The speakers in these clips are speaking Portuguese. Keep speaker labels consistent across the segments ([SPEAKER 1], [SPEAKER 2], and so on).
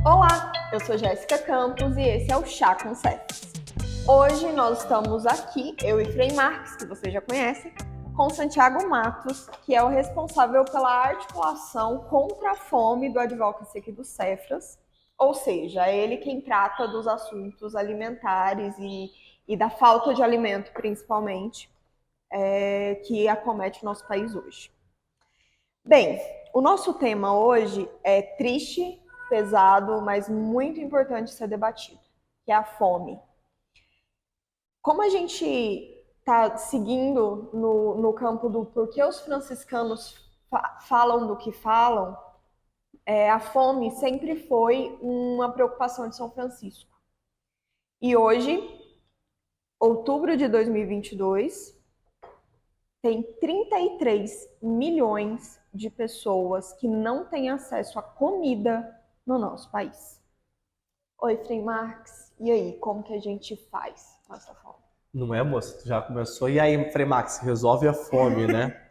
[SPEAKER 1] Olá, eu sou Jéssica Campos e esse é o Chá com Cefas. Hoje nós estamos aqui, eu e Frei Marques, que você já conhece, com Santiago Matos, que é o responsável pela articulação contra a fome do Advocacy aqui do Cefras, ou seja, é ele quem trata dos assuntos alimentares e da falta de alimento, principalmente, que acomete o nosso país hoje. Bem, o nosso tema hoje é triste, pesado, mas muito importante ser debatido, que é a fome. Como a gente está seguindo no campo do porquê os franciscanos falam do que falam, a fome sempre foi uma preocupação de São Francisco. E hoje, outubro de 2022, tem 33 milhões de pessoas que não têm acesso à comida no nosso país. Oi, Frei Marques, e aí, como que a gente faz com essa fome?
[SPEAKER 2] Não é, moça? Tu já começou. E aí, Frei Max, resolve a fome, né?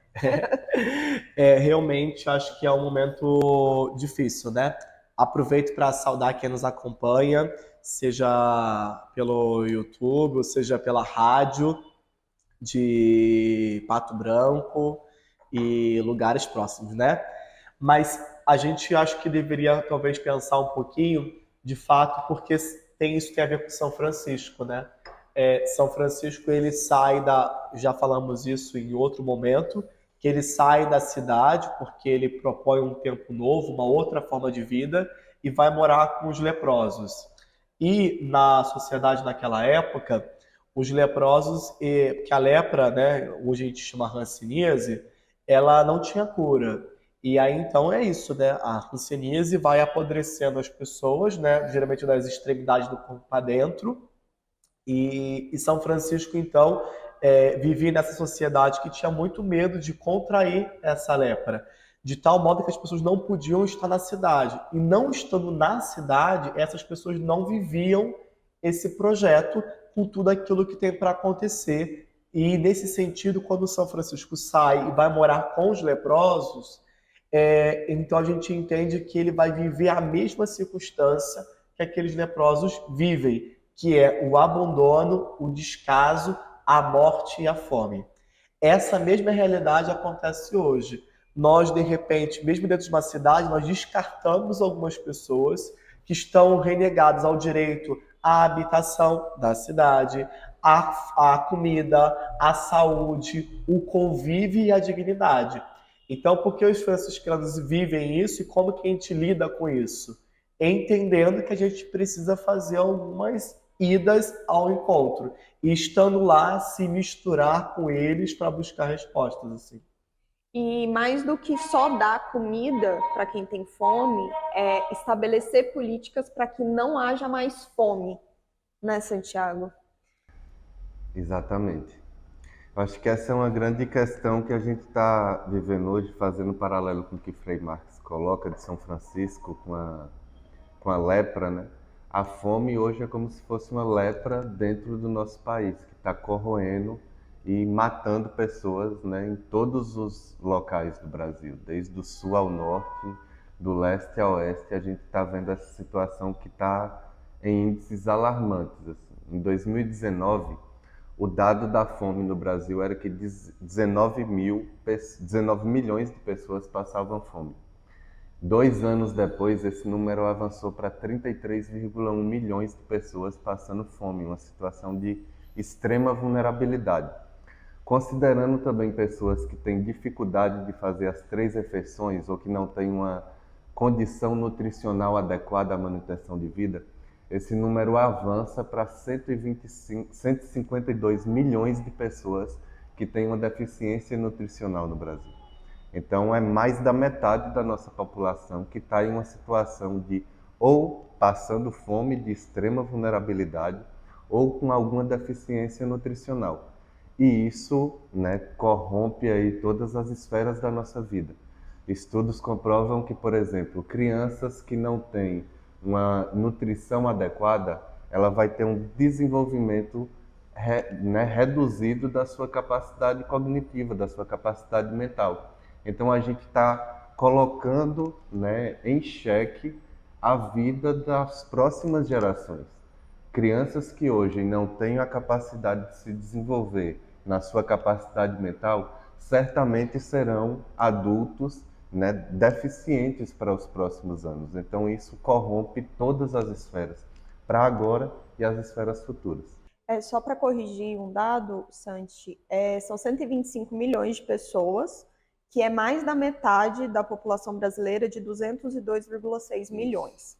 [SPEAKER 2] Realmente acho que é um momento difícil, né? Aproveito para saudar quem nos acompanha, seja pelo YouTube, ou seja pela rádio de Pato Branco e lugares próximos, né? Mas a gente acho que deveria talvez pensar um pouquinho, de fato, porque isso tem a ver com São Francisco, né? São Francisco, ele sai já falamos isso em outro momento, que ele sai da cidade porque ele propõe um tempo novo, uma outra forma de vida e vai morar com os leprosos. E na sociedade naquela época, os leprosos, que a lepra, né, hoje a gente chama hanseníase, ela não tinha cura. E aí então é isso, né? A hanseníase vai apodrecendo as pessoas, né, geralmente das extremidades do corpo para dentro. E São Francisco, então, vivia nessa sociedade que tinha muito medo de contrair essa lepra, de tal modo que as pessoas não podiam estar na cidade. E não estando na cidade, essas pessoas não viviam esse projeto com tudo aquilo que tem para acontecer. E, nesse sentido, quando São Francisco sai e vai morar com os leprosos, então a gente entende que ele vai viver a mesma circunstância que aqueles leprosos vivem, que é o abandono, o descaso, a morte e a fome. Essa mesma realidade acontece hoje. Nós, de repente, mesmo dentro de uma cidade, nós descartamos algumas pessoas que estão renegadas ao direito à habitação da cidade, à comida, à saúde, o convívio e a dignidade. Então, por que os franciscanos vivem isso e como que a gente lida com isso? Entendendo que a gente precisa fazer algumas idas ao encontro e estando lá se misturar com eles para buscar respostas assim.
[SPEAKER 1] E mais do que só dar comida para quem tem fome, é estabelecer políticas para que não haja mais fome, né, Santiago?
[SPEAKER 3] Exatamente. Eu acho que essa é uma grande questão que a gente está vivendo hoje, fazendo um paralelo com o que Frei Marques coloca de São Francisco com a lepra, né? A fome hoje é como se fosse uma lepra dentro do nosso país, que está corroendo e matando pessoas, né, em todos os locais do Brasil, desde o sul ao norte, do leste ao oeste. A gente está vendo essa situação que está em índices alarmantes. Assim. Em 2019, o dado da fome no Brasil era que 19 milhões de pessoas passavam fome. 2 anos depois, esse número avançou para 33,1 milhões de pessoas passando fome, uma situação de extrema vulnerabilidade. Considerando também pessoas que têm dificuldade de fazer as 3 refeições ou que não têm uma condição nutricional adequada à manutenção de vida, esse número avança para 152 milhões de pessoas que têm uma deficiência nutricional no Brasil. Então, é mais da metade da nossa população que está em uma situação de ou passando fome de extrema vulnerabilidade ou com alguma deficiência nutricional. E isso, né, corrompe aí todas as esferas da nossa vida. Estudos comprovam que, por exemplo, crianças que não têm uma nutrição adequada, ela vai ter um desenvolvimento reduzido da sua capacidade cognitiva, da sua capacidade mental. Então a gente está colocando, né, em xeque a vida das próximas gerações. Crianças que hoje não têm a capacidade de se desenvolver na sua capacidade mental, certamente serão adultos, né, deficientes para os próximos anos. Então isso corrompe todas as esferas, para agora e as esferas futuras.
[SPEAKER 1] Só para corrigir um dado, Santi, são 125 milhões de pessoas, que é mais da metade da população brasileira de 202,6 milhões.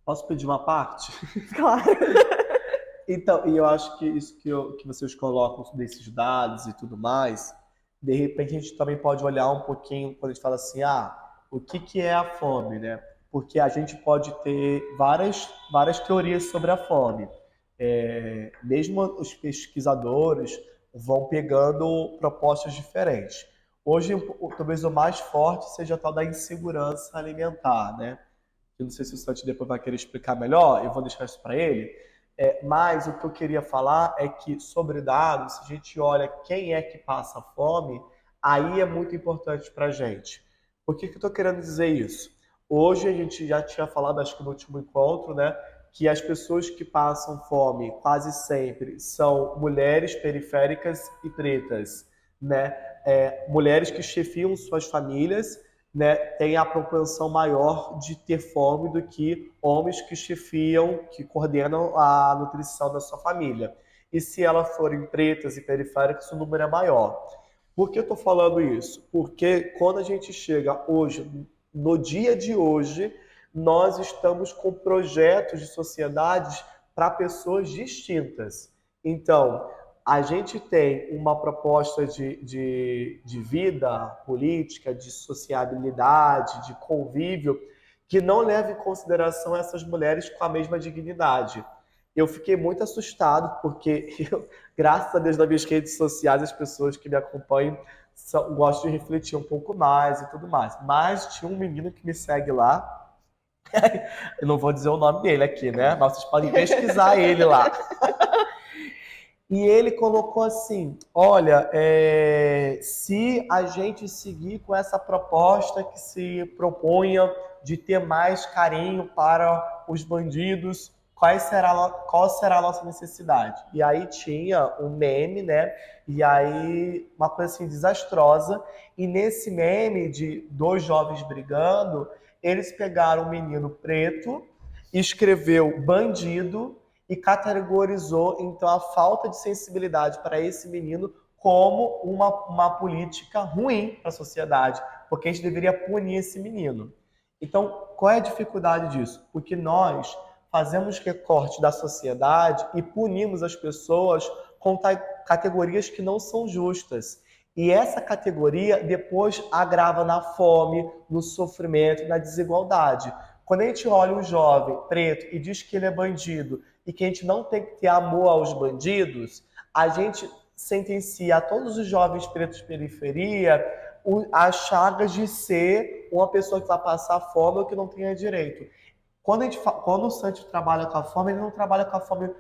[SPEAKER 2] Posso pedir uma parte?
[SPEAKER 1] Claro.
[SPEAKER 2] Então, e eu acho que isso que vocês colocam desses dados e tudo mais, de repente a gente também pode olhar um pouquinho quando a gente fala assim, o que é a fome, né? Porque a gente pode ter várias teorias sobre a fome. Mesmo os pesquisadores vão pegando propostas diferentes. Hoje, talvez o mais forte seja a tal da insegurança alimentar, né? Eu não sei se o Santi depois vai querer explicar melhor, eu vou deixar isso para ele. Mas o que eu queria falar é que, sobre dados, se a gente olha quem é que passa fome, aí é muito importante para a gente. Por que eu estou querendo dizer isso? Hoje a gente já tinha falado, acho que no último encontro, né, que as pessoas que passam fome quase sempre são mulheres periféricas e pretas, né? Mulheres que chefiam suas famílias, né, têm a propensão maior de ter fome do que homens que chefiam, que coordenam a nutrição da sua família. E se elas forem pretas e periféricas, o número é maior. Por que eu estou falando isso? Porque quando a gente chega hoje, no dia de hoje, nós estamos com projetos de sociedades para pessoas distintas. Então, a gente tem uma proposta de vida política, de sociabilidade, de convívio, que não leva em consideração essas mulheres com a mesma dignidade. Eu fiquei muito assustado, porque, graças a Deus, nas minhas redes sociais, as pessoas que me acompanham gostam de refletir um pouco mais e tudo mais. Mas tinha um menino que me segue lá, eu não vou dizer o nome dele aqui, né? Mas vocês podem pesquisar ele lá. E ele colocou assim, olha, se a gente seguir com essa proposta que se proponha de ter mais carinho para os bandidos, qual será a nossa necessidade? E aí tinha um meme, né? E aí uma coisa assim desastrosa. E nesse meme de dois jovens brigando, eles pegaram um menino preto, escreveu bandido, e categorizou, então, a falta de sensibilidade para esse menino como uma política ruim para a sociedade, porque a gente deveria punir esse menino. Então, qual é a dificuldade disso? Porque nós fazemos recorte da sociedade e punimos as pessoas com categorias que não são justas. E essa categoria depois agrava na fome, no sofrimento, na desigualdade. Quando a gente olha um jovem preto e diz que ele é bandido e que a gente não tem que ter amor aos bandidos, a gente sentencia a todos os jovens pretos de periferia as chagas de ser uma pessoa que vai passar fome ou que não tenha direito. Quando o Santi trabalha com a fome, ele não trabalha com a fome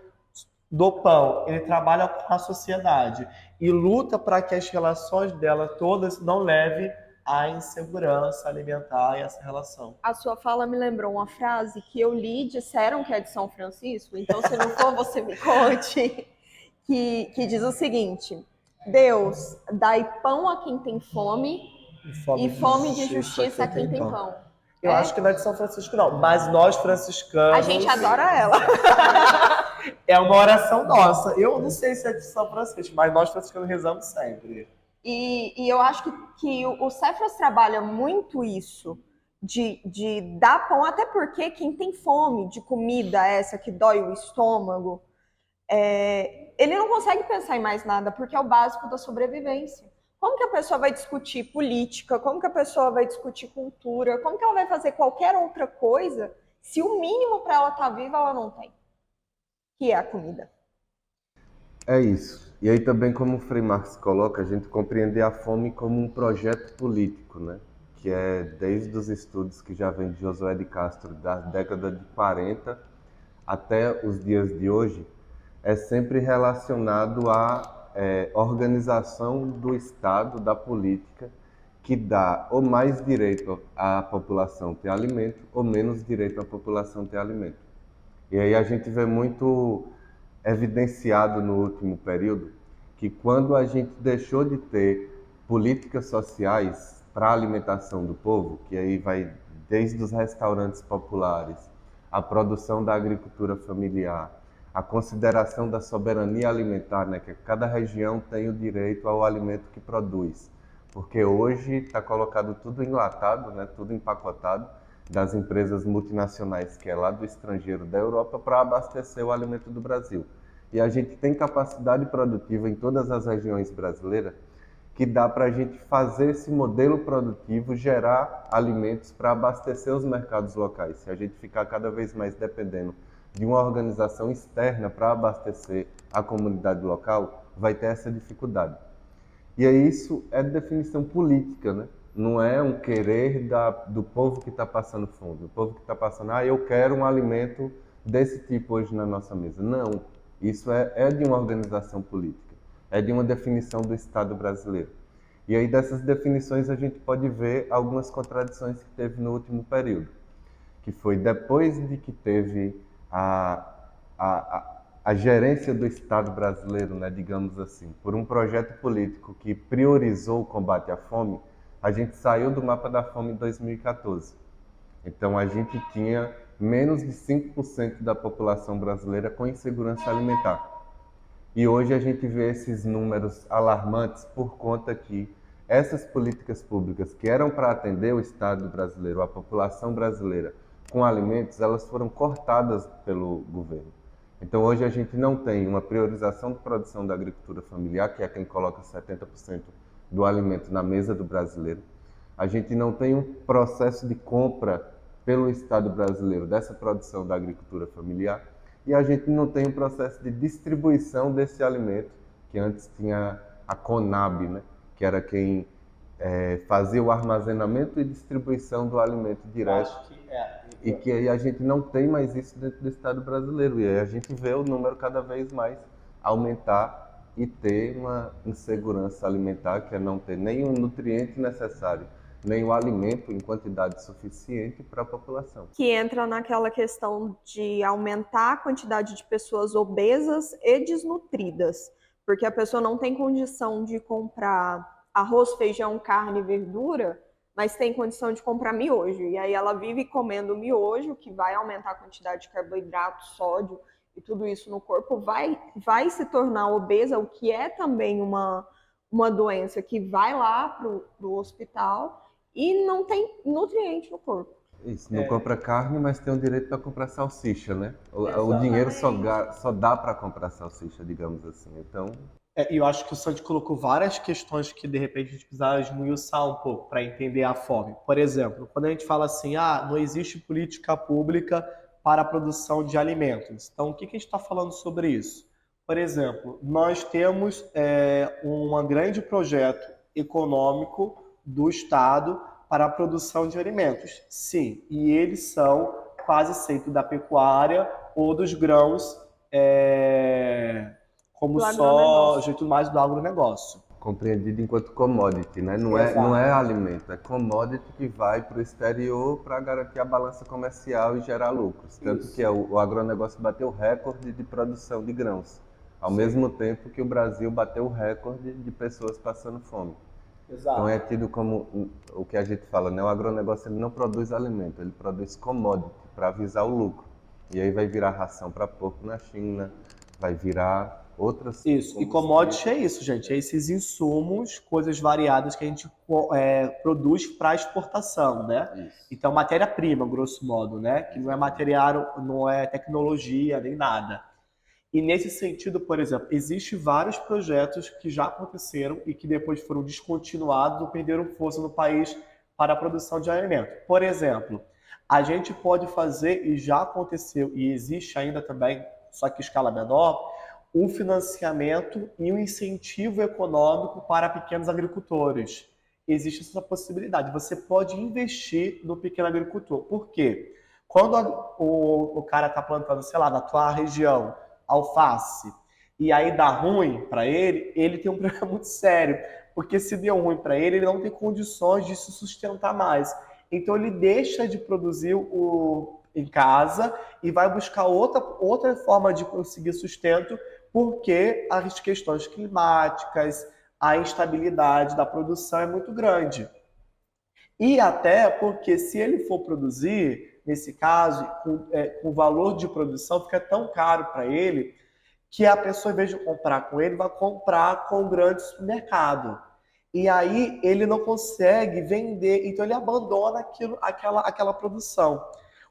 [SPEAKER 2] do pão, ele trabalha com a sociedade e luta para que as relações dela todas não levem à insegurança alimentar e essa relação.
[SPEAKER 1] A sua fala me lembrou uma frase que eu li, disseram que é de São Francisco, então se não for, você me conte, que diz o seguinte: Deus, dai pão a quem tem fome e fome de justiça a quem tem pão.
[SPEAKER 2] Eu acho que não é de São Francisco, não, mas nós franciscanos...
[SPEAKER 1] A gente adora ela.
[SPEAKER 2] É uma oração nossa. Eu não sei se é de São Francisco, mas nós franciscanos rezamos sempre.
[SPEAKER 1] E eu acho que o Cefras trabalha muito isso, de dar pão, até porque quem tem fome de comida essa que dói o estômago, ele não consegue pensar em mais nada, porque é o básico da sobrevivência. Como que a pessoa vai discutir política? Como que a pessoa vai discutir cultura? Como que ela vai fazer qualquer outra coisa se o mínimo para ela estar viva ela não tem? Que é a comida.
[SPEAKER 3] É isso. E aí também, como o Frei Marx coloca, a gente compreender a fome como um projeto político, né? Que é desde os estudos que já vem de Josué de Castro, da década de 40 até os dias de hoje, é sempre relacionado à organização do Estado, da política, que dá ou mais direito à população ter alimento ou menos direito à população ter alimento. E aí a gente vê muito evidenciado no último período que quando a gente deixou de ter políticas sociais para a alimentação do povo, que aí vai desde os restaurantes populares, a produção da agricultura familiar, a consideração da soberania alimentar, né, que cada região tem o direito ao alimento que produz. Porque hoje está colocado tudo enlatado, né, tudo empacotado, das empresas multinacionais que é lá do estrangeiro, da Europa, para abastecer o alimento do Brasil. E a gente tem capacidade produtiva em todas as regiões brasileiras que dá para a gente fazer esse modelo produtivo, gerar alimentos para abastecer os mercados locais. Se a gente ficar cada vez mais dependendo de uma organização externa para abastecer a comunidade local, vai ter essa dificuldade. E aí isso é definição política, né? Não é um querer do povo que está passando fome. O povo que está passando, eu quero um alimento desse tipo hoje na nossa mesa. Não, isso é de uma organização política, é de uma definição do Estado brasileiro. E aí dessas definições a gente pode ver algumas contradições que teve no último período, que foi depois de que teve a gerência do Estado brasileiro, né, digamos assim, por um projeto político que priorizou o combate à fome, a gente saiu do mapa da fome em 2014. Então a gente tinha menos de 5% da população brasileira com insegurança alimentar. E hoje a gente vê esses números alarmantes por conta que essas políticas públicas que eram para atender o Estado brasileiro, a população brasileira com alimentos, elas foram cortadas pelo governo. Então hoje a gente não tem uma priorização de produção da agricultura familiar, que é quem coloca 70% do alimento na mesa do brasileiro. A gente não tem um processo de compra pelo Estado brasileiro dessa produção da agricultura familiar. E a gente não tem um processo de distribuição desse alimento, que antes tinha a Conab, né? Que era quem fazia o armazenamento e distribuição do alimento direto. E que aí a gente não tem mais isso dentro do Estado brasileiro. E aí a gente vê o número cada vez mais aumentar e ter uma insegurança alimentar, que é não ter nem o nutriente necessário, nem o alimento em quantidade suficiente para a população.
[SPEAKER 1] Que entra naquela questão de aumentar a quantidade de pessoas obesas e desnutridas, porque a pessoa não tem condição de comprar arroz, feijão, carne e verdura, mas tem condição de comprar miojo, e aí ela vive comendo miojo, que vai aumentar a quantidade de carboidrato, sódio e tudo isso no corpo, vai se tornar obesa, o que é também uma doença que vai lá para o hospital e não tem nutriente no corpo.
[SPEAKER 3] Isso, não compra carne, mas tem o direito para comprar salsicha, né? O dinheiro só dá para comprar salsicha, digamos assim. Então,
[SPEAKER 2] E eu acho que o Santi colocou várias questões que, de repente, a gente precisa esmiuçar um pouco para entender a fome. Por exemplo, quando a gente fala assim, não existe política pública para a produção de alimentos. Então, o que a gente está falando sobre isso? Por exemplo, nós temos um grande projeto econômico do Estado para a produção de alimentos. Sim, e eles são quase sempre da pecuária ou dos grãos, como só jeito mais do agronegócio.
[SPEAKER 3] compreendido enquanto commodity, né? Não é alimento, é commodity que vai para o exterior para garantir a balança comercial e gerar lucros. Tanto
[SPEAKER 2] Isso.
[SPEAKER 3] que o agronegócio bateu recorde de produção de grãos, ao mesmo tempo que o Brasil bateu o recorde de pessoas passando fome.
[SPEAKER 2] Exato.
[SPEAKER 3] Então é tido como o que a gente fala, né? O agronegócio ele não produz alimento, ele produz commodity para visar o lucro. E aí vai virar ração para porco na China, vai virar outras...
[SPEAKER 2] Isso, e commodity é isso, gente, é esses insumos, coisas variadas que a gente produz para exportação, né?
[SPEAKER 3] Isso.
[SPEAKER 2] Então, matéria-prima, grosso modo, né? Que não é material, não é tecnologia, nem nada. E nesse sentido, por exemplo, existem vários projetos que já aconteceram e que depois foram descontinuados ou perderam força no país para a produção de alimento. Por exemplo, a gente pode fazer, e já aconteceu, e existe ainda também, só que em escala menor, o financiamento e o incentivo econômico para pequenos agricultores. Existe essa possibilidade. Você pode investir no pequeno agricultor. Por quê? Quando o cara está plantando, sei lá, na tua região, alface, e aí dá ruim para ele tem um problema muito sério, Porque se deu ruim para ele não tem condições de se sustentar mais. Então ele deixa de produzir em casa e vai buscar outra forma de conseguir sustento, porque as questões climáticas, a instabilidade da produção é muito grande. E até porque se ele for produzir, nesse caso, com o valor de produção, fica tão caro para ele que a pessoa, em vez de comprar com ele, vai comprar com um grande supermercado. E aí ele não consegue vender, então ele abandona aquela produção.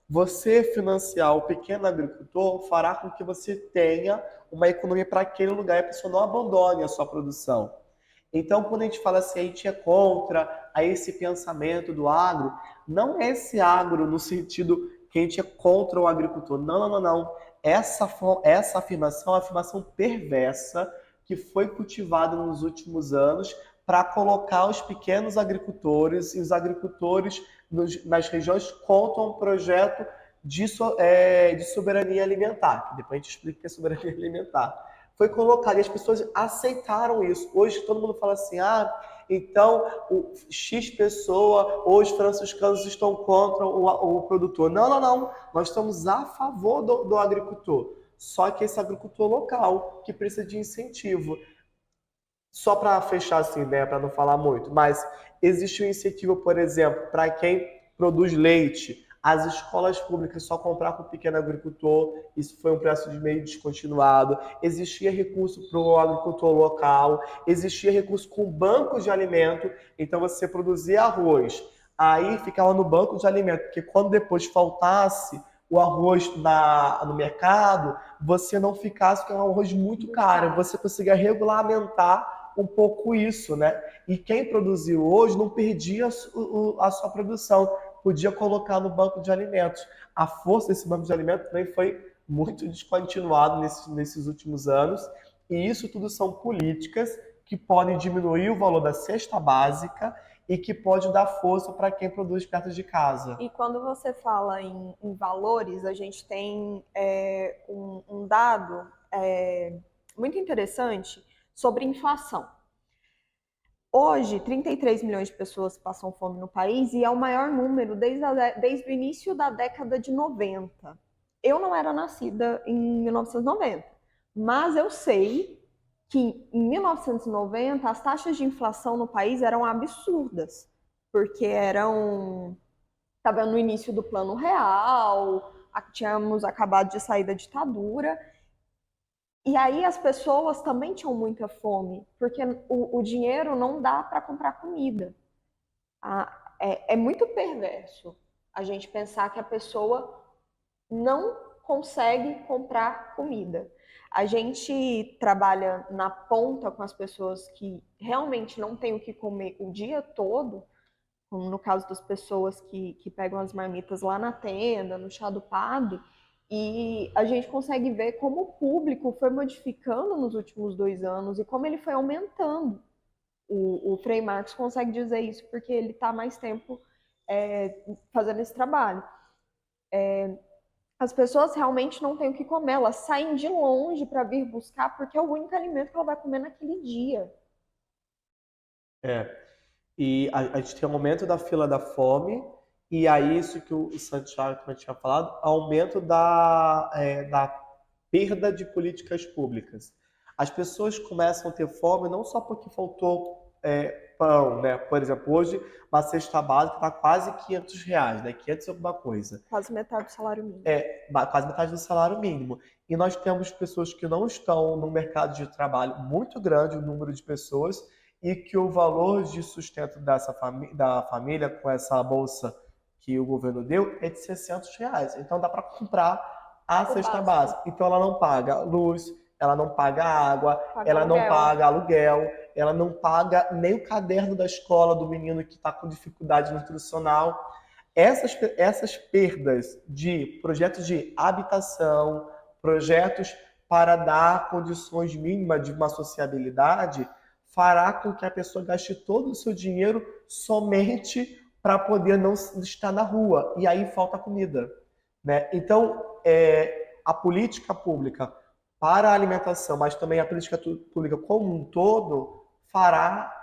[SPEAKER 2] Você financiar o pequeno agricultor fará com que você tenha uma economia para aquele lugar e a pessoa não abandone a sua produção. Então, quando a gente fala assim, a gente é contra a esse pensamento do agro, não é esse agro no sentido que a gente é contra o agricultor. Não, não, não, não. Essa afirmação é uma afirmação perversa que foi cultivada nos últimos anos para colocar os pequenos agricultores e os agricultores nas regiões contra um projeto de soberania alimentar. Depois a gente explica o que é soberania alimentar. Foi colocado e as pessoas aceitaram isso. Hoje todo mundo fala assim, então o X pessoa ou os franciscanos estão contra o produtor. Não, não, não. Nós estamos a favor do agricultor. Só que esse agricultor local, que precisa de incentivo. Só para fechar assim, né, para não falar muito, mas existe um incentivo, por exemplo, para quem produz leite. As escolas públicas só comprar com o pequeno agricultor, isso foi um preço de meio descontinuado. Existia recurso para o agricultor local, existia recurso com bancos de alimento, então você produzia arroz, aí ficava no banco de alimento, porque quando depois faltasse o arroz no mercado, você não ficasse com um arroz muito caro, você conseguia regulamentar um pouco isso, né? E quem produziu hoje não perdia a sua produção, podia colocar no banco de alimentos. A força desse banco de alimentos também foi muito descontinuado nesses últimos anos, e isso tudo são políticas que podem diminuir o valor da cesta básica e que pode dar força para quem produz perto de casa.
[SPEAKER 1] E quando você fala em valores, a gente tem um dado muito interessante sobre inflação. Hoje, 33 milhões de pessoas passam fome no país e é o maior número desde o início da década de 90. Eu não era nascida em 1990, mas eu sei que em 1990 as taxas de inflação no país eram absurdas, porque estava no início do Plano Real, tínhamos acabado de sair da ditadura. E aí as pessoas também tinham muita fome, porque o dinheiro não dá para comprar comida. É muito perverso a gente pensar que a pessoa não consegue comprar comida. A gente trabalha na ponta com as pessoas que realmente não têm o que comer o dia todo, como no caso das pessoas que pegam as marmitas lá na tenda, no chá do padre, e a gente consegue ver como o público foi modificando nos últimos 2 anos e como ele foi aumentando. O Frei Marcos consegue dizer isso porque ele está mais tempo fazendo esse trabalho. As pessoas realmente não têm o que comer, elas saem de longe para vir buscar porque é o único alimento que ela vai comer naquele dia.
[SPEAKER 2] E a gente tem um aumento da fila da fome, e aí isso que o Santiago também tinha falado, aumento da perda de políticas públicas. As pessoas começam a ter fome não só porque faltou pão, né? Por exemplo, hoje uma cesta básica está quase R$ 500, né? 500 e alguma coisa.
[SPEAKER 1] Quase metade do salário mínimo.
[SPEAKER 2] Quase metade do salário mínimo. E nós temos pessoas que não estão no mercado de trabalho muito grande, o número de pessoas, e que o valor de sustento da família com essa bolsa que o governo deu é de R$ 600. Então dá para comprar a cesta básica. Então ela não paga luz, ela não paga água, ela não paga aluguel, ela não paga nem o caderno da escola do menino que está com dificuldade nutricional. Essas perdas de projetos de habitação, projetos para dar condições mínimas de uma sociabilidade, fará com que a pessoa gaste todo o seu dinheiro somente para poder não estar na rua. E aí falta comida, né? Então, a política pública para a alimentação, mas também a política pública como um todo, fará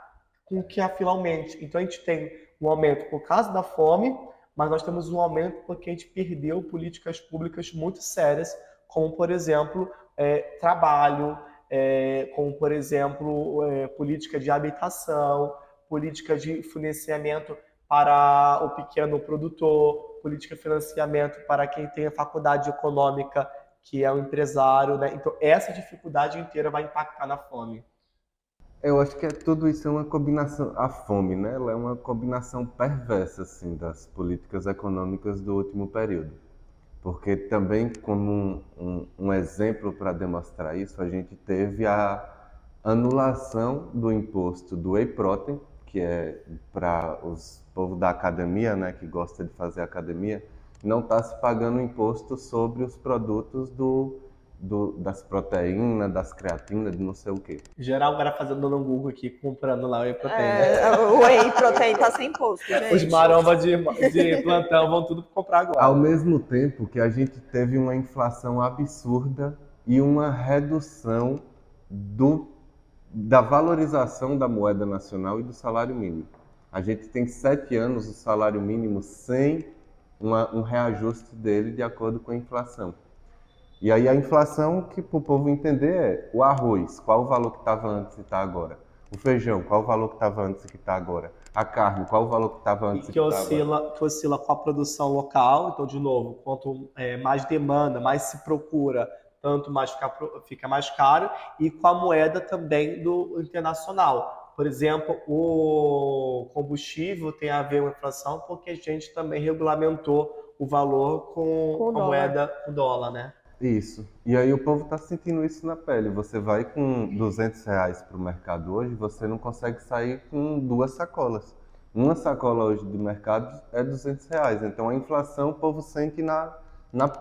[SPEAKER 2] com que a fila aumente. Então a gente tem um aumento por causa da fome, mas nós temos um aumento porque a gente perdeu políticas públicas muito sérias, como, por exemplo, trabalho, como, por exemplo, política de habitação, política de financiamento para o pequeno produtor, política de financiamento para quem tem a faculdade econômica, que é o empresário, né? Então, essa dificuldade inteira vai impactar na fome.
[SPEAKER 3] Eu acho que tudo isso é uma combinação, a fome, né? Ela é uma combinação perversa, assim, das políticas econômicas do último período. Porque também, como um exemplo para demonstrar isso, a gente teve a anulação do imposto do whey protein, que é para os povo da academia, né, que gosta de fazer academia, não está se pagando imposto sobre os produtos das proteínas, das creatinas, de não sei o quê.
[SPEAKER 2] Em geral, o cara fazendo no Google aqui, comprando lá o whey protein, né?
[SPEAKER 1] O whey protein tá sem imposto, gente.
[SPEAKER 2] Os marombas de plantão vão tudo comprar agora.
[SPEAKER 3] Ao mesmo tempo que a gente teve uma inflação absurda e uma redução da valorização da moeda nacional e do salário mínimo. A gente tem 7 anos o salário mínimo sem um reajuste dele de acordo com a inflação. E aí a inflação, que para o povo entender, é o arroz, qual o valor que estava antes e está agora? O feijão, qual o valor que estava antes e que está agora? A carne, qual o valor que estava antes e que está agora?
[SPEAKER 2] Que oscila com a produção local. Então, de novo, quanto mais demanda, mais se procura, tanto mais fica mais caro. E com a moeda também do internacional. Por exemplo, o combustível tem a ver com a inflação porque a gente também regulamentou o valor com a moeda, o dólar, né?
[SPEAKER 3] Isso. E aí o povo está sentindo isso na pele. Você vai com R$200 para o mercado hoje, você não consegue sair com 2 sacolas. Uma sacola hoje de mercado é R$200. Então a inflação o povo sente na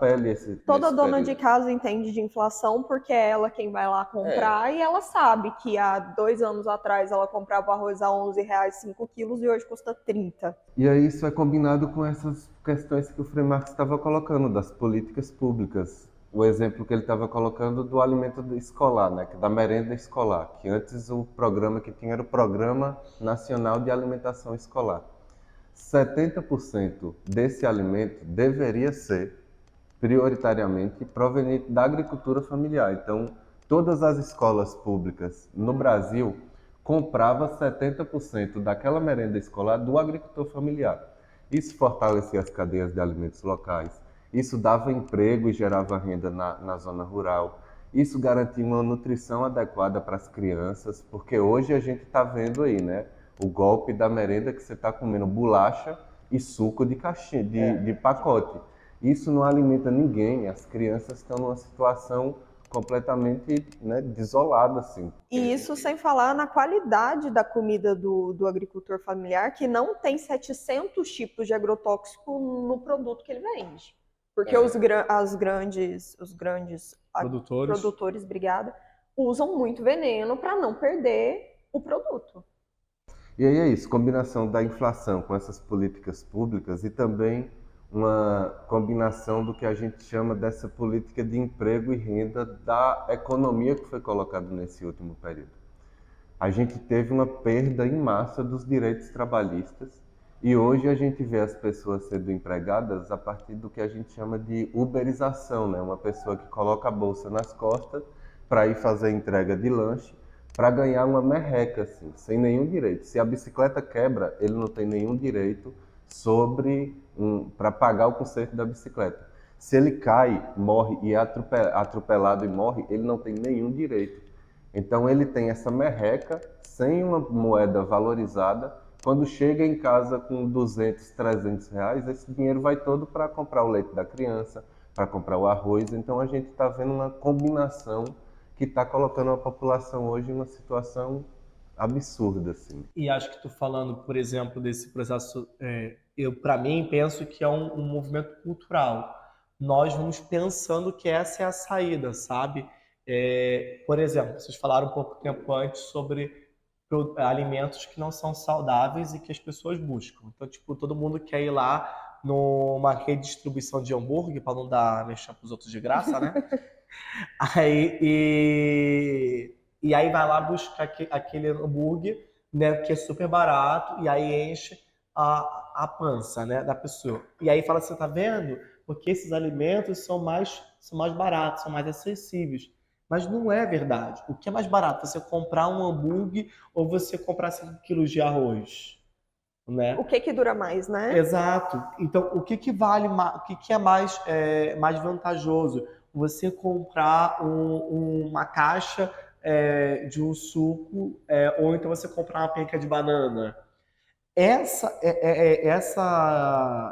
[SPEAKER 3] pele.
[SPEAKER 1] Toda dona de casa entende de inflação porque é ela quem vai lá comprar e ela sabe que há 2 anos atrás ela comprava arroz a R$11 5 quilos e hoje custa 30.
[SPEAKER 3] E aí isso é combinado com essas questões que o Frei Marx estava colocando, das políticas públicas. O exemplo que ele estava colocando do alimento escolar, né, da merenda escolar, que antes o programa que tinha era o Programa Nacional de Alimentação Escolar. 70% desse alimento deveria ser prioritariamente proveniente da agricultura familiar. Então, todas as escolas públicas no Brasil compravam 70% daquela merenda escolar do agricultor familiar. Isso fortalecia as cadeias de alimentos locais. Isso dava emprego e gerava renda na zona rural. Isso garantia uma nutrição adequada para as crianças, porque hoje a gente está vendo aí, né? O golpe da merenda que você está comendo bolacha e suco de caixinha, de pacote. Isso não alimenta ninguém. As crianças estão numa situação completamente, né, desolada, assim.
[SPEAKER 1] E isso sem falar na qualidade da comida do agricultor familiar, que não tem 700 tipos de agrotóxico no produto que ele vende. Porque os grandes produtores, usam muito veneno para não perder o produto.
[SPEAKER 3] E aí é isso, combinação da inflação com essas políticas públicas e também uma combinação do que a gente chama dessa política de emprego e renda da economia que foi colocada nesse último período. A gente teve uma perda em massa dos direitos trabalhistas. E hoje a gente vê as pessoas sendo empregadas a partir do que a gente chama de uberização, né? Uma pessoa que coloca a bolsa nas costas para ir fazer a entrega de lanche, para ganhar uma merreca, assim, sem nenhum direito. Se a bicicleta quebra, ele não tem nenhum direito para pagar o conserto da bicicleta. Se ele cai, morre e é atropelado e morre, ele não tem nenhum direito. Então ele tem essa merreca sem uma moeda valorizada. Quando chega em casa com 200, 300 reais, esse dinheiro vai todo para comprar o leite da criança, para comprar o arroz. Então a gente está vendo uma combinação que está colocando a população hoje em uma situação absurda, assim.
[SPEAKER 2] E acho que tu falando, por exemplo, desse processo, eu para mim penso que é um movimento cultural. Nós vamos pensando que essa é a saída, sabe? Por exemplo, vocês falaram um pouco tempo antes sobre alimentos que não são saudáveis e que as pessoas buscam. Então, tipo, todo mundo quer ir lá numa redistribuição de hambúrguer para não dar mexer para os outros de graça, né? E aí vai lá buscar aquele hambúrguer né, que é super barato, e aí enche a pança, né, da pessoa. E aí fala assim, tá vendo? Porque esses alimentos são mais baratos, são mais acessíveis. Mas não é verdade. O que é mais barato? Você comprar um hambúrguer ou você comprar 5 quilos de arroz,
[SPEAKER 1] O
[SPEAKER 2] né?
[SPEAKER 1] que dura mais, né?
[SPEAKER 2] Exato. Então, o que que vale, o que que é mais vantajoso? Você comprar uma caixa de um suco, ou então você comprar uma penca de banana. Essa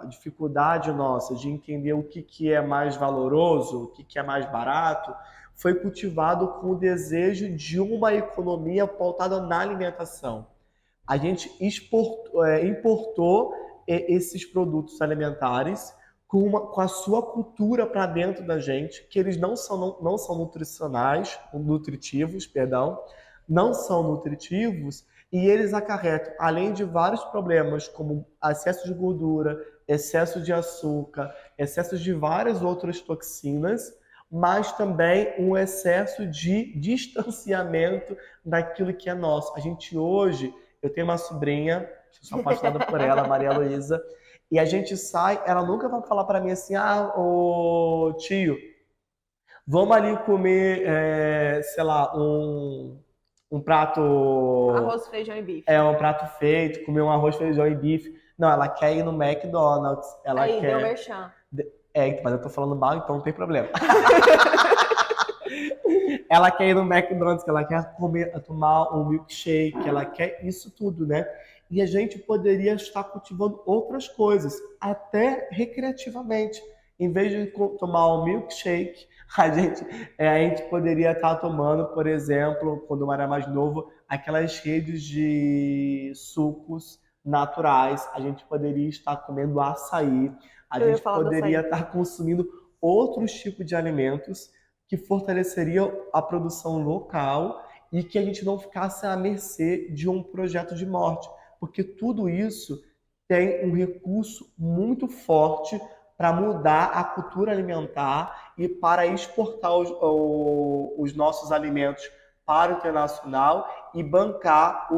[SPEAKER 2] dificuldade nossa de entender o que que é mais valoroso, o que que é mais barato, foi cultivado com o desejo de uma economia pautada na alimentação. A gente importou esses produtos alimentares com a sua cultura para dentro da gente, que eles não são nutritivos, perdão, não são nutritivos, e eles acarretam, além de vários problemas, como excesso de gordura, excesso de açúcar, excesso de várias outras toxinas, mas também um excesso de distanciamento daquilo que é nosso. A gente hoje, eu tenho uma sobrinha, eu sou apaixonada por ela, Maria Luísa, e a gente sai, ela nunca vai falar para mim assim, ô tio, vamos ali comer, sei lá, um prato,
[SPEAKER 1] Arroz, feijão e bife.
[SPEAKER 2] um prato feito, comer um arroz, feijão e bife. Não, ela quer ir no McDonald's, ela
[SPEAKER 1] Aí, deu
[SPEAKER 2] quer...
[SPEAKER 1] merchan.
[SPEAKER 2] Mas eu tô falando mal, então não tem problema. Ela quer ir no McDonald's, ela quer tomar um milkshake, ela quer isso tudo, né? E a gente poderia estar cultivando outras coisas, até recreativamente. Em vez de tomar um milkshake, a gente poderia estar tomando, por exemplo, quando eu era mais novo, aquelas redes de sucos naturais. A gente poderia estar comendo açaí, a
[SPEAKER 1] Eu ia
[SPEAKER 2] gente
[SPEAKER 1] falar do
[SPEAKER 2] poderia
[SPEAKER 1] açaí.
[SPEAKER 2] estar consumindo outros tipos de alimentos que fortaleceriam a produção local e que a gente não ficasse à mercê de um projeto de morte, porque tudo isso tem um recurso muito forte para mudar a cultura alimentar e para exportar os nossos alimentos para o internacional e bancar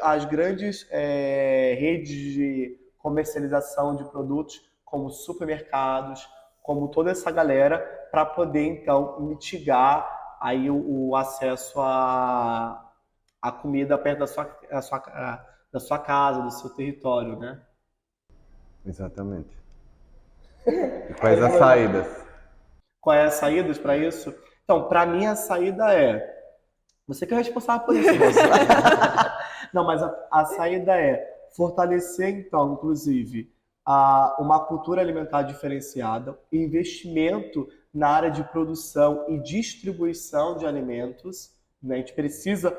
[SPEAKER 2] as grandes redes de comercialização de produtos, como supermercados, como toda essa galera, para poder então mitigar aí o acesso à comida perto da sua casa, do seu território, né?
[SPEAKER 3] Exatamente. E quais as saídas?
[SPEAKER 2] Qual é as saídas para isso? Então, para mim a saída você que é responsável por isso, moça. Não, mas a saída é fortalecer, então, inclusive, uma cultura alimentar diferenciada, investimento na área de produção e distribuição de alimentos, né? A gente precisa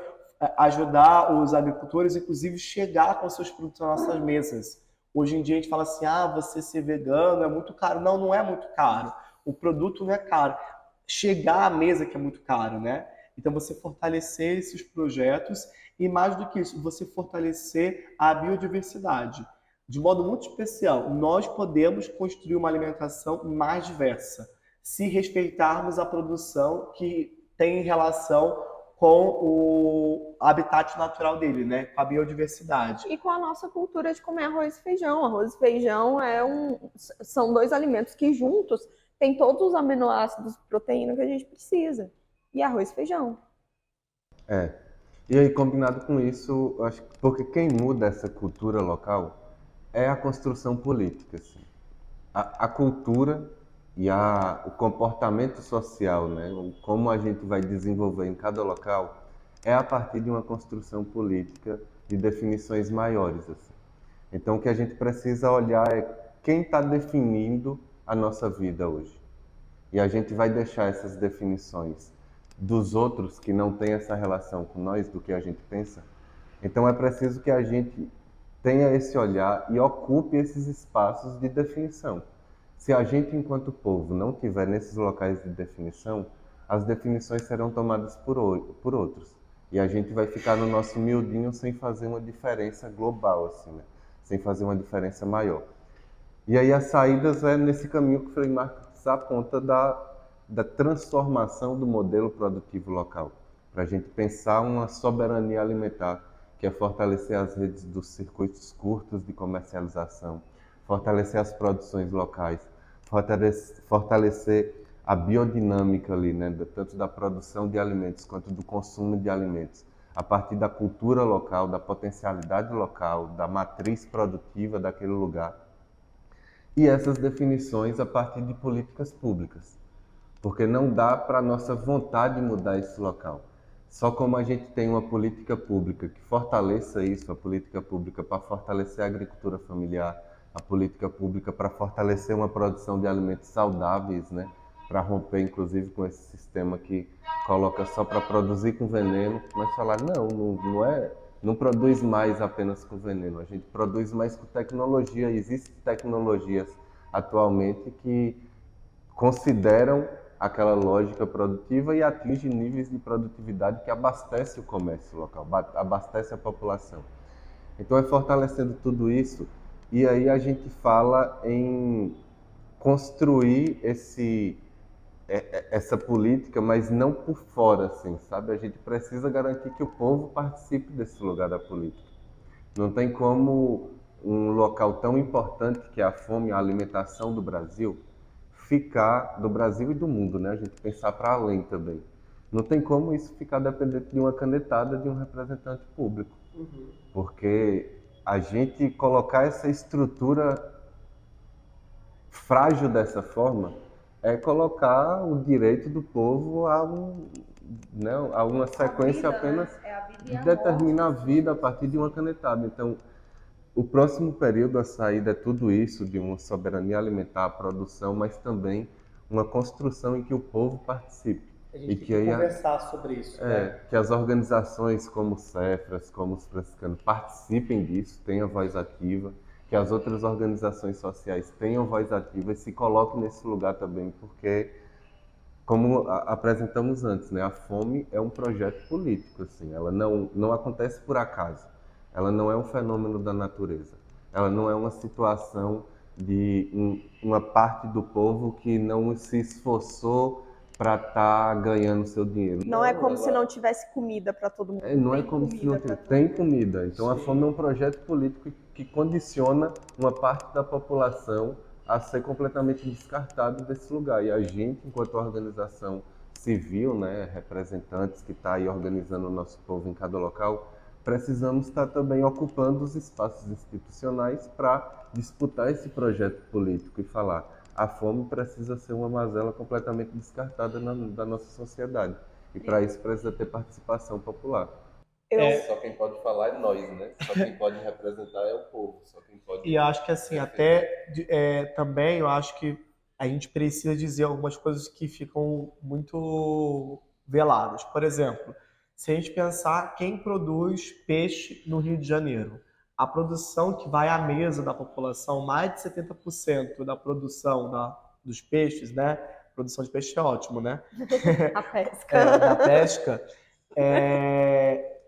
[SPEAKER 2] ajudar os agricultores, inclusive, chegar com seus produtos às nossas mesas. Hoje em dia a gente fala assim, você ser vegano é muito caro. Não, não é muito caro. O produto não é caro. Chegar à mesa que é muito caro, né? Então, você fortalecer esses projetos e, mais do que isso, você fortalecer a biodiversidade. De modo muito especial, nós podemos construir uma alimentação mais diversa, se respeitarmos a produção que tem relação com o habitat natural dele, né? Com a biodiversidade.
[SPEAKER 1] E com a nossa cultura de comer arroz e feijão. Arroz e feijão são dois alimentos que juntos têm todos os aminoácidos, proteína que a gente precisa. E arroz e feijão.
[SPEAKER 3] E aí, combinado com isso, acho que porque quem muda essa cultura local é a construção política. Assim. A cultura e o comportamento social, né? Como a gente vai desenvolver em cada local, é a partir de uma construção política de definições maiores. Assim. Então, o que a gente precisa olhar é quem está definindo a nossa vida hoje. E a gente vai deixar essas definições dos outros que não têm essa relação com nós, do que a gente pensa. Então, é preciso que a gente tenha esse olhar e ocupe esses espaços de definição. Se a gente, enquanto povo, não tiver nesses locais de definição, as definições serão tomadas por outros. E a gente vai ficar no nosso miudinho sem fazer uma diferença global, assim, né? Sem fazer uma diferença maior. E aí as saídas é nesse caminho que o Frei Marx aponta da transformação do modelo produtivo local, para a gente pensar uma soberania alimentar que é fortalecer as redes dos circuitos curtos de comercialização, fortalecer as produções locais, fortalecer a biodinâmica ali, né, tanto da produção de alimentos quanto do consumo de alimentos, a partir da cultura local, da potencialidade local, da matriz produtiva daquele lugar. E essas definições a partir de políticas públicas, porque não dá para a nossa vontade mudar esse local. Só como a gente tem uma política pública que fortaleça isso, a política pública para fortalecer a agricultura familiar, a política pública para fortalecer uma produção de alimentos saudáveis, né? Para romper, inclusive, com esse sistema que coloca só para produzir com veneno, mas falar, não produz mais apenas com veneno, a gente produz mais com tecnologia. Existem tecnologias atualmente que consideram aquela lógica produtiva e atinge níveis de produtividade que abastece o comércio local, abastece a população. Então é fortalecendo tudo isso, e aí a gente fala em construir essa política, mas não por fora, assim, sabe? A gente precisa garantir que o povo participe desse lugar da política. Não tem como um local tão importante que é a fome, a alimentação do Brasil, ficar do Brasil e do mundo, né? A gente pensar para além também. Não tem como isso ficar dependente de uma canetada de um representante público. Porque a gente colocar essa estrutura frágil dessa forma é colocar o direito do povo a uma sequência apenas de determinar a vida a partir de uma canetada. Então, o próximo período, a saída é tudo isso, de uma soberania alimentar, a produção, mas também uma construção em que o povo participe.
[SPEAKER 2] A gente tem que conversar sobre isso. Né?
[SPEAKER 3] Que as organizações como o Cefras, como os franciscanos, participem disso, tenham voz ativa, que as outras organizações sociais tenham voz ativa e se coloquem nesse lugar também, porque, como apresentamos antes, né, a fome é um projeto político, assim, ela não acontece por acaso. Ela não é um fenômeno da natureza. Ela não é uma situação de uma parte do povo que não se esforçou para estar ganhando seu dinheiro.
[SPEAKER 1] Não é como se não tivesse comida para todo mundo.
[SPEAKER 3] Não é como se não tivesse. Tem comida. Então a fome é um projeto político que condiciona uma parte da população a ser completamente descartado desse lugar. E a gente, enquanto organização civil, né, representantes que está aí organizando o nosso povo em cada local, precisamos estar também ocupando os espaços institucionais para disputar esse projeto político e falar: a fome precisa ser uma mazela completamente descartada da nossa sociedade. E para isso precisa ter participação popular. Só quem pode falar é nós, né? Só quem pode representar é o povo. Só quem pode...
[SPEAKER 2] E acho que assim, também eu acho que a gente precisa dizer algumas coisas que ficam muito veladas. Por exemplo, se a gente pensar quem produz peixe no Rio de Janeiro, a produção que vai à mesa da população, mais de 70% da produção dos peixes, né? Produção de peixe é ótimo, né?
[SPEAKER 1] A pesca.
[SPEAKER 2] Da pesca,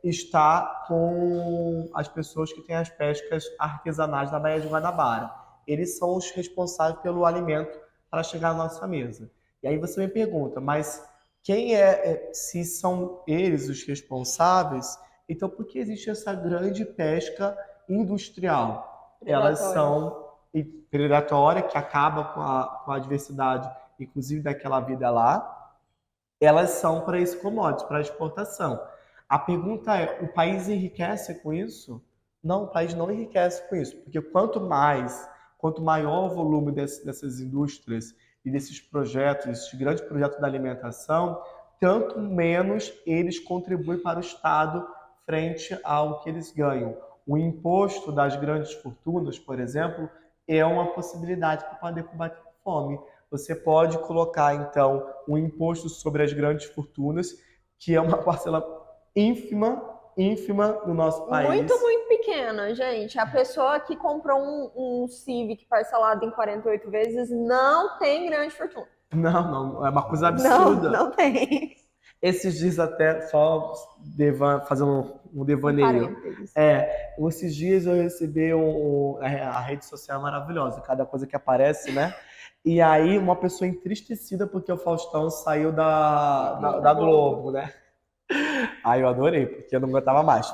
[SPEAKER 2] está com as pessoas que têm as pescas artesanais da Baía de Guanabara. Eles são os responsáveis pelo alimento para chegar à nossa mesa. E aí você me pergunta, mas se são eles os responsáveis, então por que existe essa grande pesca industrial? Elas são predatória, que acaba com a diversidade, inclusive daquela vida lá. Elas são para esse commodity, para exportação. A pergunta é, o país enriquece com isso? Não, o país não enriquece com isso, porque quanto maior o volume dessas indústrias e desses projetos, esses grandes projetos da alimentação, tanto menos eles contribuem para o Estado frente ao que eles ganham. O imposto das grandes fortunas, por exemplo, é uma possibilidade para poder combater a fome. Você pode colocar, então, um imposto sobre as grandes fortunas, que é uma parcela ínfima no nosso país.
[SPEAKER 1] Muito, muito pequena, gente. A pessoa que comprou um Civic parcelado em 48 vezes não tem grande fortuna.
[SPEAKER 2] Não, é uma coisa absurda.
[SPEAKER 1] Não tem.
[SPEAKER 2] Esses dias até, só fazendo um devaneio. Esses dias eu recebi a rede social maravilhosa, cada coisa que aparece, né? E aí uma pessoa entristecida porque o Faustão saiu da Globo, né? Aí eu adorei, porque eu não aguentava mais.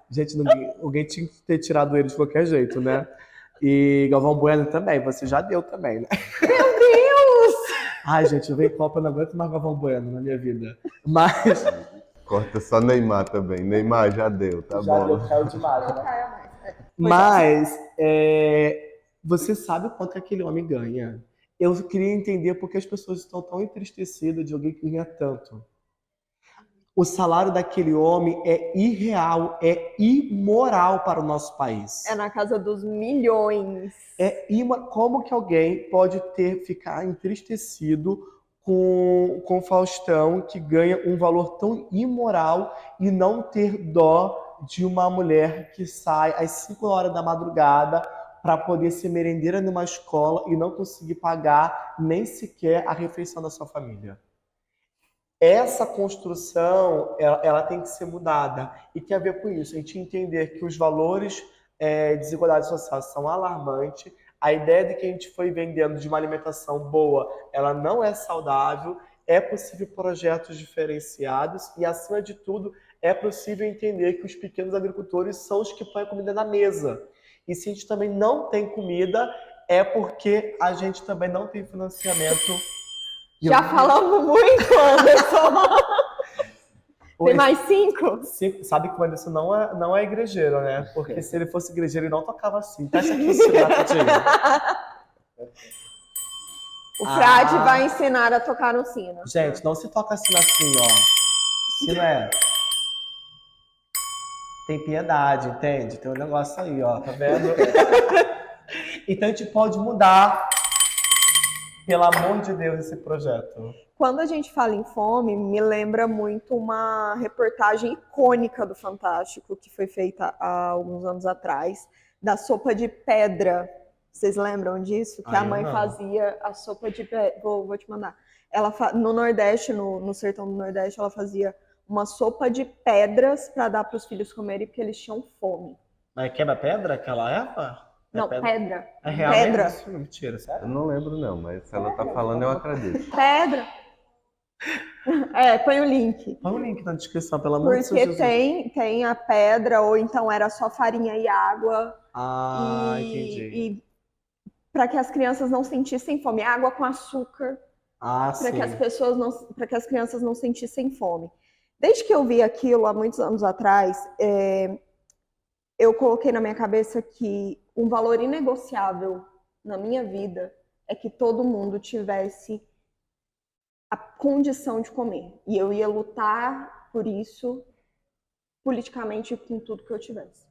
[SPEAKER 2] Gente, alguém tinha que ter tirado ele de qualquer jeito, né? E Galvão Bueno também, você já deu também, né?
[SPEAKER 1] Meu Deus!
[SPEAKER 2] Ai, gente, eu venho Copa, eu não aguento mais Galvão Bueno na minha vida. Mas
[SPEAKER 3] Corta só Neymar também. Neymar já deu, tá
[SPEAKER 2] já
[SPEAKER 3] bom.
[SPEAKER 2] deu, caiu demais,
[SPEAKER 1] Não
[SPEAKER 2] né?
[SPEAKER 1] caia mais.
[SPEAKER 2] Mas você sabe quanto que aquele homem ganha? Eu queria entender por que as pessoas estão tão entristecidas de alguém que ganha tanto. O salário daquele homem é irreal, é imoral para o nosso país.
[SPEAKER 1] É na casa dos milhões.
[SPEAKER 2] Como que alguém pode ficar entristecido com o Faustão, que ganha um valor tão imoral, e não ter dó de uma mulher que sai às 5 horas da madrugada para poder ser merendeira numa escola e não conseguir pagar nem sequer a refeição da sua família? Essa construção, ela tem que ser mudada. E tem a ver com isso, a gente entender que os valores de desigualdade social são alarmantes, a ideia de que a gente foi vendendo de uma alimentação boa, ela não é saudável, é possível projetos diferenciados e, acima de tudo, é possível entender que os pequenos agricultores são os que põem a comida na mesa. E se a gente também não tem comida, é porque a gente também não tem financiamento.
[SPEAKER 1] Já falamos muito, Anderson. Tem mais 5?
[SPEAKER 2] Sabe que o Anderson não é igrejeiro, né? Porque se ele fosse igrejeiro, ele não tocava assim. Deixa aqui ensinar rapidinho.
[SPEAKER 1] O frade vai ensinar a tocar no sino.
[SPEAKER 2] Gente, não se toca assim, ó. Sino tem piedade, entende? Tem um negócio aí, ó. Tá vendo? Então a gente pode mudar, pelo amor de Deus, esse projeto.
[SPEAKER 1] Quando a gente fala em fome, me lembra muito uma reportagem icônica do Fantástico, que foi feita há alguns anos atrás, da sopa de pedra. Vocês lembram disso? Que a mãe fazia a sopa de pedra. Vou te mandar. No Nordeste, no sertão do Nordeste, ela fazia uma sopa de pedras para dar para os filhos comerem, porque eles tinham fome.
[SPEAKER 2] Mas quebra pedra aquela época?
[SPEAKER 1] Não, pedra.
[SPEAKER 2] É real
[SPEAKER 1] pedra.
[SPEAKER 2] Isso? Mentira, sério?
[SPEAKER 3] Eu não lembro não, mas se ela tá falando, eu acredito.
[SPEAKER 1] Pedra. Põe o link.
[SPEAKER 2] Põe o link na descrição, pelo amor de Deus.
[SPEAKER 1] Porque tem a pedra, ou então era só farinha e água.
[SPEAKER 2] Entendi.
[SPEAKER 1] E para que as crianças não sentissem fome. Água com açúcar. Para que as crianças não sentissem fome. Desde que eu vi aquilo há muitos anos atrás, eu coloquei na minha cabeça que um valor inegociável na minha vida é que todo mundo tivesse a condição de comer. E eu ia lutar por isso politicamente com tudo que eu tivesse.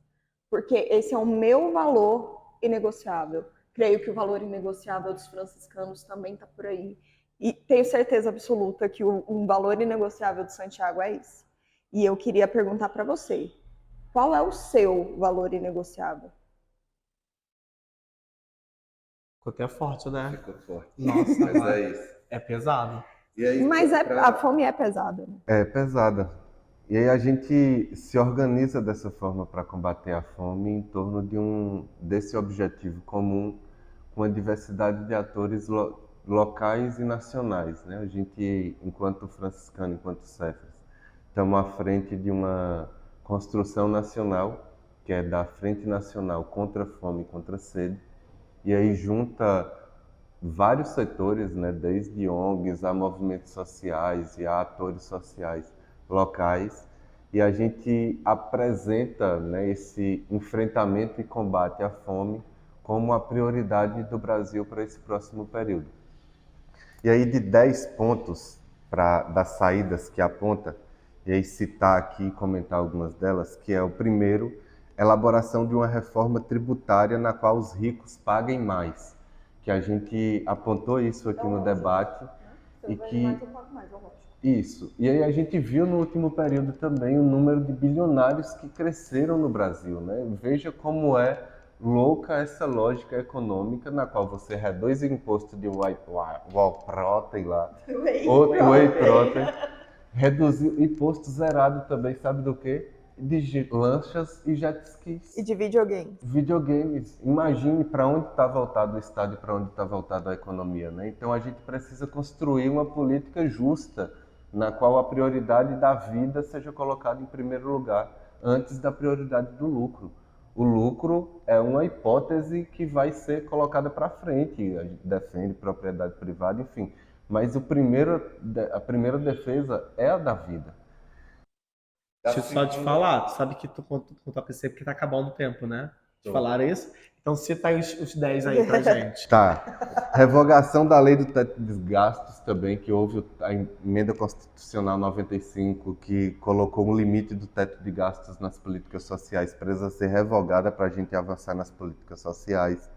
[SPEAKER 1] Porque esse é o meu valor inegociável. Creio que o valor inegociável dos franciscanos também está por aí. E tenho certeza absoluta que um valor inegociável de Santiago é esse. E eu queria perguntar para você, qual é o seu valor inegociável?
[SPEAKER 2] Ficou até forte, né?
[SPEAKER 3] Ficou forte.
[SPEAKER 2] Nossa,
[SPEAKER 3] mas é isso.
[SPEAKER 2] É pesado.
[SPEAKER 3] E aí,
[SPEAKER 1] Mas a fome é pesada. Né?
[SPEAKER 3] É pesada. E aí a gente se organiza dessa forma para combater a fome em torno desse objetivo comum, com a diversidade de atores locais e nacionais, né? A gente, enquanto franciscano, enquanto Cefas, estamos à frente de uma construção nacional, que é da Frente Nacional contra a Fome e contra a Sede, e aí junta vários setores, né? Desde ONGs a movimentos sociais e a atores sociais locais, e a gente apresenta, né, esse enfrentamento e combate à fome como a prioridade do Brasil para esse próximo período. E aí, de 10 pontos das saídas que aponta, e aí citar aqui e comentar algumas delas, que é o primeiro, elaboração de uma reforma tributária na qual os ricos paguem mais, que a gente apontou isso aqui no debate, e que... Isso. E aí a gente viu no último período também o número de bilionários que cresceram no Brasil, né? Veja como é louca essa lógica econômica na qual você reduz o imposto de whey protein lá, whey protein, reduzir imposto zerado também, sabe do quê? De lanchas e jet skis.
[SPEAKER 1] E de videogames.
[SPEAKER 3] Videogames. Imagine para onde está voltado o Estado e para onde está voltado a economia, né? Então a gente precisa construir uma política justa na qual a prioridade da vida seja colocada em primeiro lugar, antes da prioridade do lucro. O lucro é uma hipótese que vai ser colocada para frente, a gente defende propriedade privada, enfim, mas a primeira defesa é a da vida.
[SPEAKER 2] Deixa eu só te falar, tu sabe que tu contou pra você porque tá acabando o tempo, né? Te falaram isso? Então cita aí os 10 aí pra gente.
[SPEAKER 3] Tá. Revogação da lei do teto de gastos também, que houve a emenda constitucional 95, que colocou um limite do teto de gastos nas políticas sociais, precisa ser revogada para a gente avançar nas políticas sociais.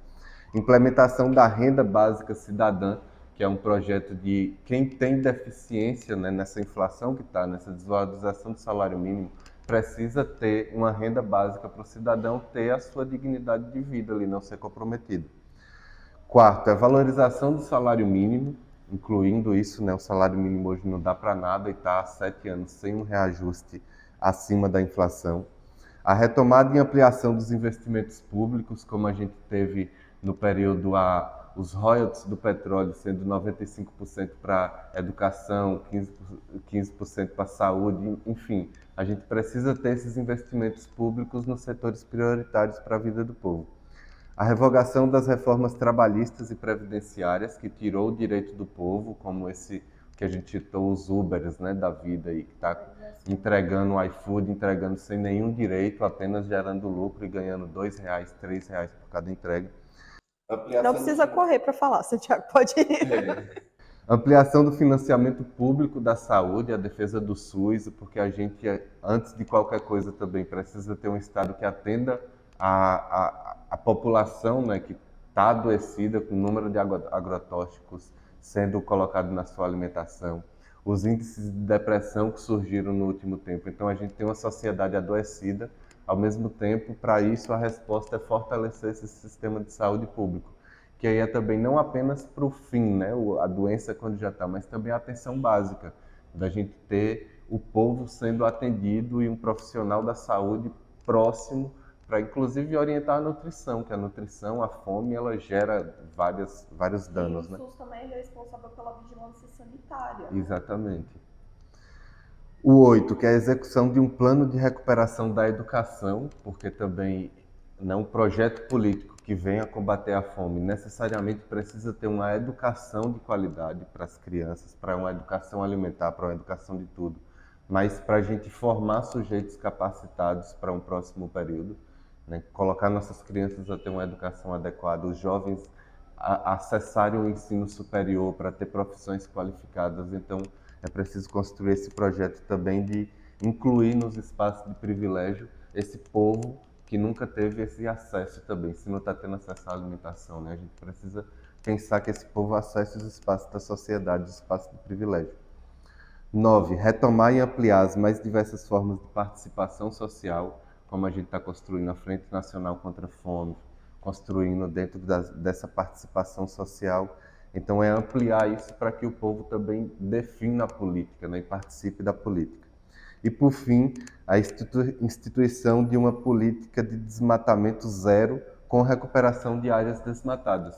[SPEAKER 3] Implementação da renda básica cidadã, que é um projeto de quem tem deficiência, né, nessa inflação que está, nessa desvalorização do salário mínimo, precisa ter uma renda básica para o cidadão ter a sua dignidade de vida ali, não ser comprometido. Quarto, a valorização do salário mínimo, incluindo isso, né, o salário mínimo hoje não dá para nada e está há 7 anos sem um reajuste acima da inflação. A retomada e ampliação dos investimentos públicos, como a gente teve no período os royalties do petróleo sendo 95% para educação, 15% para saúde, enfim, a gente precisa ter esses investimentos públicos nos setores prioritários para a vida do povo. A revogação das reformas trabalhistas e previdenciárias, que tirou o direito do povo, como esse que a gente citou, os Ubers, né, da vida aí, que está entregando o iFood, entregando sem nenhum direito, apenas gerando lucro e ganhando R$2, R$3 por cada entrega.
[SPEAKER 1] Não precisa correr para falar, Santiago, pode ir.
[SPEAKER 3] Ampliação do financiamento público da saúde, a defesa do SUS, porque a gente, antes de qualquer coisa também, precisa ter um Estado que atenda a população, né, que está adoecida com o número de agrotóxicos sendo colocado na sua alimentação, os índices de depressão que surgiram no último tempo. Então a gente tem uma sociedade adoecida. Ao mesmo tempo, para isso, a resposta é fortalecer esse sistema de saúde público, que aí é também não apenas para o fim, né, a doença quando já está, mas também a atenção básica, da gente ter o povo sendo atendido e um profissional da saúde próximo, para inclusive orientar a nutrição, que a nutrição, a fome, ela gera vários danos.
[SPEAKER 1] E o SUS também é responsável pela vigilância sanitária.
[SPEAKER 3] Exatamente. O 8, que é a execução de um plano de recuperação da educação, porque também não um projeto político que venha combater a fome necessariamente precisa ter uma educação de qualidade para as crianças, para uma educação alimentar, para uma educação de tudo, mas para a gente formar sujeitos capacitados para um próximo período, né? Colocar nossas crianças a ter uma educação adequada, os jovens a acessarem o ensino superior para ter profissões qualificadas. Então, é preciso construir esse projeto também de incluir nos espaços de privilégio esse povo que nunca teve esse acesso também, se não está tendo acesso à alimentação, né? A gente precisa pensar que esse povo acesse os espaços da sociedade, os espaços de privilégio. 9, retomar e ampliar as mais diversas formas de participação social, como a gente está construindo a Frente Nacional contra a Fome, construindo dentro dessa participação social. Então, é ampliar isso para que o povo também defina a política, né, e participe da política. E, por fim, a instituição de uma política de desmatamento zero com recuperação de áreas desmatadas.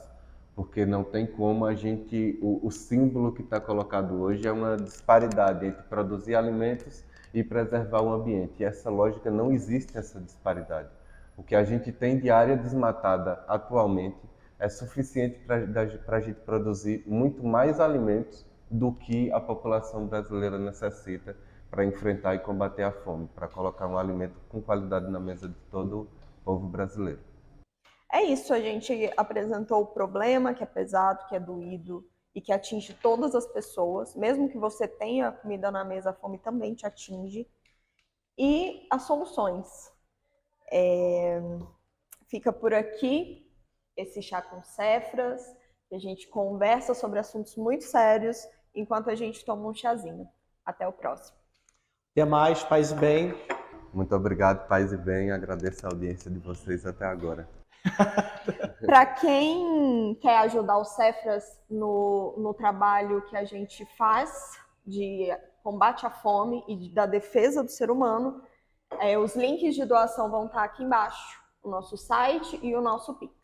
[SPEAKER 3] Porque não tem como a gente... O símbolo que está colocado hoje é uma disparidade entre produzir alimentos e preservar o ambiente. E essa lógica não existe, essa disparidade. O que a gente tem de área desmatada atualmente é suficiente para a gente produzir muito mais alimentos do que a população brasileira necessita para enfrentar e combater a fome, para colocar um alimento com qualidade na mesa de todo o povo brasileiro.
[SPEAKER 1] É isso, a gente apresentou o problema, que é pesado, que é doído e que atinge todas as pessoas. Mesmo que você tenha comida na mesa, a fome também te atinge. E as soluções. Fica por aqui esse chá com Cefras, que a gente conversa sobre assuntos muito sérios enquanto a gente toma um chazinho. Até o próximo.
[SPEAKER 2] Até mais, paz e bem.
[SPEAKER 3] Muito obrigado, paz e bem. Agradeço a audiência de vocês até agora.
[SPEAKER 1] Para quem quer ajudar o Cefras no trabalho que a gente faz de combate à fome e da defesa do ser humano, os links de doação vão estar aqui embaixo, o nosso site e o nosso Pix.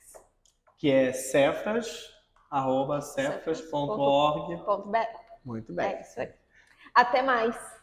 [SPEAKER 2] Que é cefras@cefras.org.
[SPEAKER 1] .br.
[SPEAKER 2] Muito bem.
[SPEAKER 1] É isso aí. Até mais!